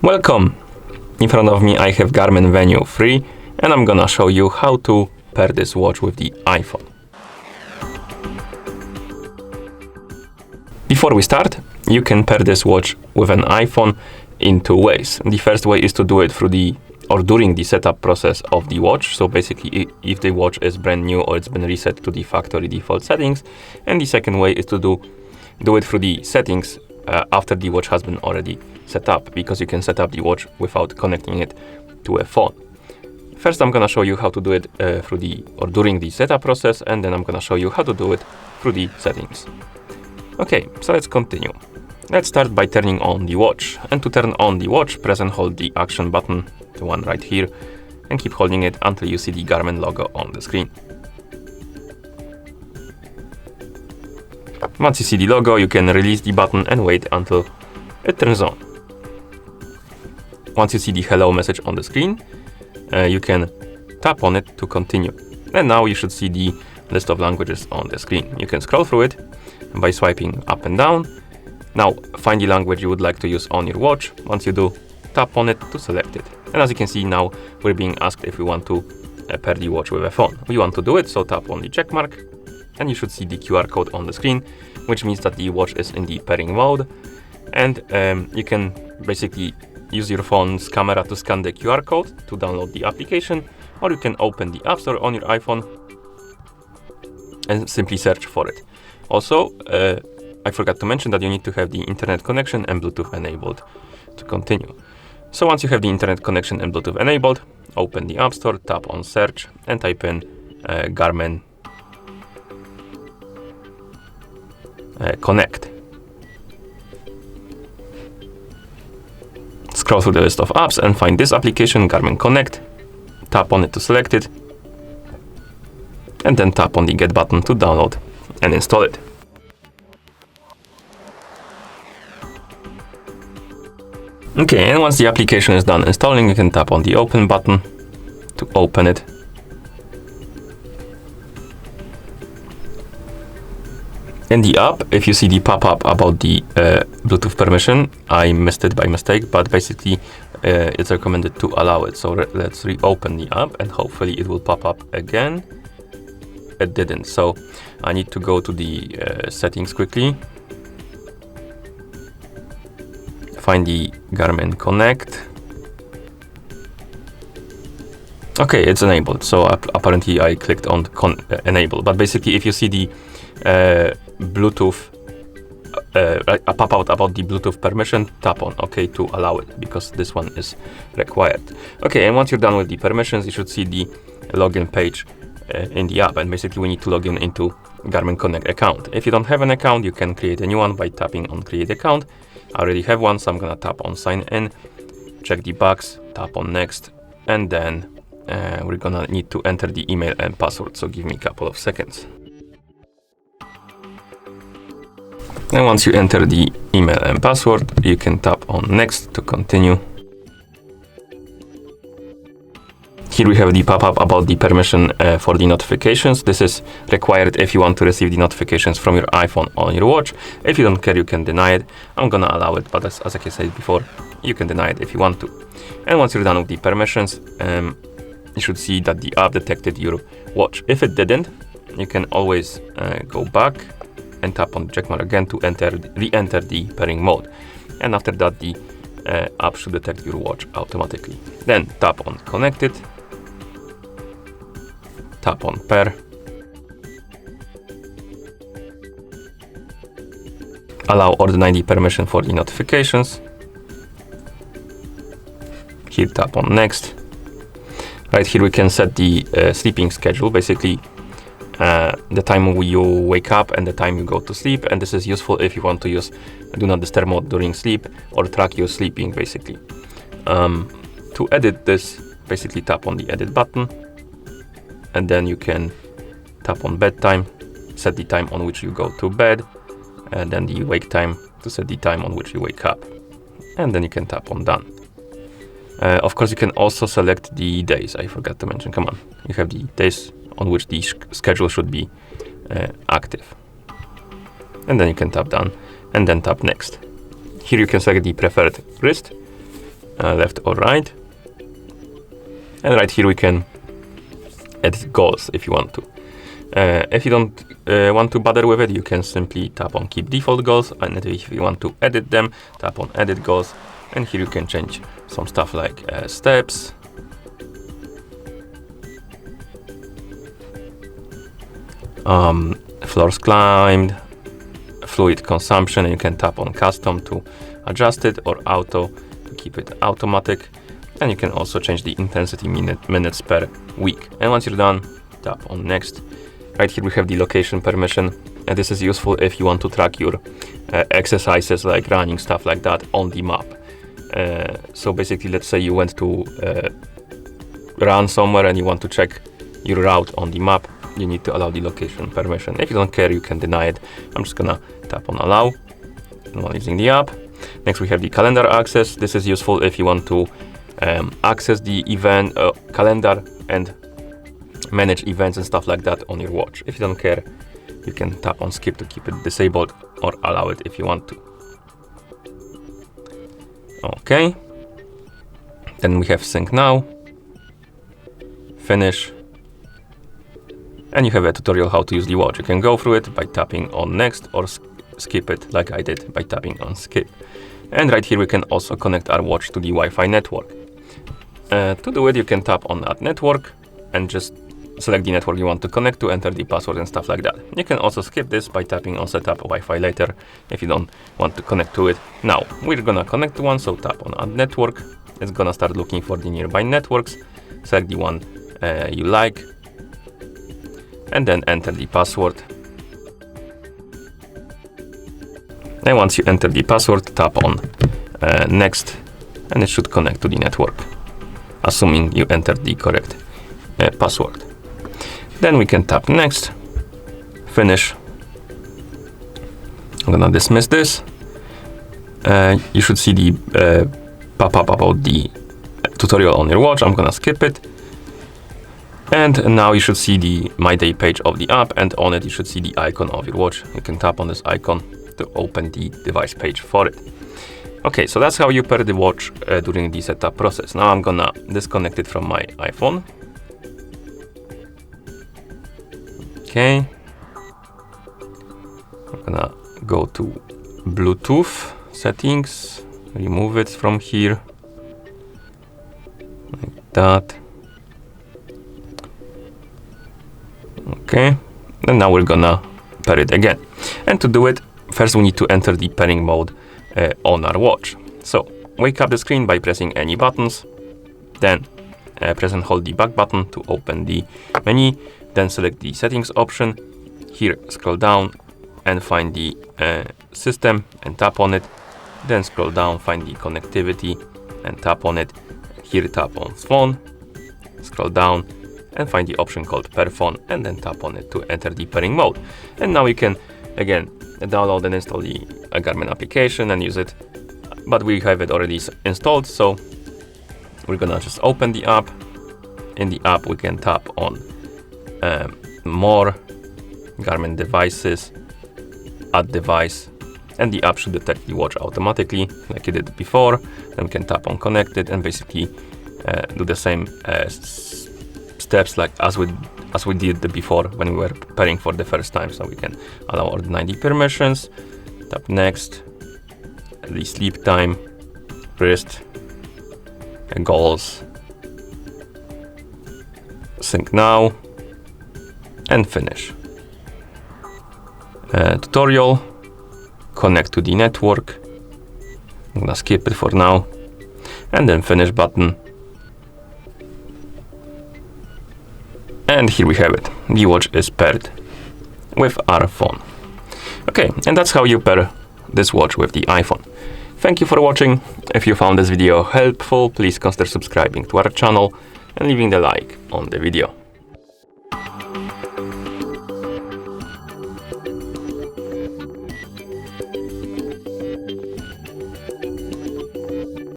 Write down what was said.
Welcome! In front of me I have Garmin Venu 3 and I'm gonna show you how to pair this watch with the iPhone. Before we start, you can pair this watch with an iPhone in two ways. The first way is to do it during the setup process of the watch. So basically if the watch is brand new or it's been reset to the factory default settings. And the second way is to do it through the settings after the watch has been already set up, because you can set up the watch without connecting it to a phone. First, I'm gonna show you how to do it during the setup process, and then I'm gonna show you how to do it through the settings. Okay, so let's continue. Let's start by turning on the watch. And to turn on the watch, press and hold the action button, the one right here, and keep holding it until you see the Garmin logo on the screen. Once you see the logo, you can release the button and wait until it turns on. Once you see the hello message on the screen, you can tap on it to continue. And now you should see the list of languages on the screen. You can scroll through it by swiping up and down. Now find the language you would like to use on your watch. Once you do, tap on it to select it. And as you can see now, we're being asked if we want to pair the watch with a phone. We want to do it, so tap on the check mark. And you should see the QR code on the screen, which means that the watch is in the pairing mode. And you can basically use your phone's camera to scan the QR code to download the application, or you can open the App Store on your iPhone and simply search for it. Also, I forgot to mention that you need to have the internet connection and Bluetooth enabled to continue. So once you have the internet connection and Bluetooth enabled, open the App Store, tap on search and type in Garmin Connect. Scroll through the list of apps and find this application, Garmin Connect. Tap on it to select it. And then tap on the Get button to download and install it. Okay, and once the application is done installing, you can tap on the Open button to open it. In the app, if you see the pop-up about the Bluetooth permission, I missed it by mistake, but basically it's recommended to allow it. So let's reopen the app and hopefully it will pop up again. It didn't, so I need to go to the settings quickly. Find the Garmin Connect. Okay, it's enabled, so apparently I clicked on enable, but basically if you see the Bluetooth a pop-out about the Bluetooth permission, tap on OK to allow it, because this one is required. Okay, and once you're done with the permissions, you should see the login page in the app, and basically we need to log in into Garmin Connect account. If you don't have an account, you can create a new one by tapping on create account. I already have one, so I'm gonna tap on sign in, check the box, tap on next, and then we're gonna need to enter the email and password, so give me a couple of seconds. And once you enter the email and password, you can tap on next to continue. Here we have the pop-up about the permission for the notifications. This is required if you want to receive the notifications from your iPhone on your watch. If you don't care, you can deny it. I'm gonna allow it, but as I said before, you can deny it if you want to. And once you're done with the permissions, you should see that the app detected your watch. If it didn't, you can always go back and tap on the checkmark again to re-enter the pairing mode. And after that, the app should detect your watch automatically. Then tap on connected, tap on pair, allow or deny the permission for the notifications. Here tap on next. Right here we can set the sleeping schedule, basically the time you wake up and the time you go to sleep, and this is useful if you want to use do not disturb mode during sleep or track your sleeping basically. To edit this, basically tap on the edit button, and then you can tap on bedtime, set the time on which you go to bed, and then the wake time to set the time on which you wake up, and then you can tap on done. Of course, you can also select the days. I forgot to mention, come on, you have the days on which the schedule should be active. And then you can tap done and then tap next. Here you can select the preferred wrist left or right. And right here we can edit goals if you want to. If you don't want to bother with it, you can simply tap on keep default goals, and if you want to edit them, tap on edit goals, and here you can change some stuff like steps, floors climbed, fluid consumption, and you can tap on custom to adjust it, or auto to keep it automatic. And you can also change the intensity minutes per week. And once you're done, tap on next. Right here we have the location permission, and this is useful if you want to track your exercises like running, stuff like that on the map. So basically, let's say you went to run somewhere and you want to check your route on the map, you need to allow the location permission. If you don't care, you can deny it. I'm just gonna tap on allow while using the app. Next we have the calendar access. This is useful if you want to access the event calendar and manage events and stuff like that on your watch. If you don't care, you can tap on skip to keep it disabled, or allow it if you want to. Okay. Then we have sync now, finish, and you have a tutorial how to use the watch. You can go through it by tapping on next, or skip it like I did by tapping on skip. And right here we can also connect our watch to the Wi-Fi network. To do it, you can tap on add network and just select the network you want to connect to, enter the password and stuff like that. You can also skip this by tapping on setup Wi-Fi later if you don't want to connect to it. Now we're gonna connect to one, so tap on add network. It's gonna start looking for the nearby networks. Select the one you like, and then enter the password. And once you enter the password, tap on next, and it should connect to the network, assuming you entered the correct password. Then we can tap next, finish. I'm gonna dismiss this. You should see the pop-up about the tutorial on your watch. I'm gonna skip it. And now you should see the My Day page of the app, and on it you should see the icon of your watch. You can tap on this icon to open the device page for it. Okay, so that's how you pair the watch during the setup process. Now I'm gonna disconnect it from my iPhone. Okay. I'm gonna go to Bluetooth settings, remove it from here, like that. Okay, and now we're gonna pair it again. And to do it, first we need to enter the pairing mode on our watch. So wake up the screen by pressing any buttons, then press and hold the back button to open the menu, then select the settings option. Here scroll down and find the system and tap on it, then scroll down, find the connectivity and tap on it. Here tap on phone, scroll down and find the option called pair phone, and then tap on it to enter the pairing mode. And now we can again download and install the Garmin application and use it, but we have it already installed, so we're gonna just open the app. In the app we can tap on more, Garmin devices, add device, and the app should detect the watch automatically like it did before. Then we can tap on connected and basically do the same steps like as we did before when we were pairing for the first time. So we can allow or deny the permissions, tap next, the sleep time, wrist, goals, sync now, and finish. Tutorial, connect to the network. I'm gonna skip it for now, and then finish button. And here we have it. The watch is paired with our phone. Okay, and that's how you pair this watch with the iPhone. Thank you for watching. If you found this video helpful, please consider subscribing to our channel and leaving the like on the video.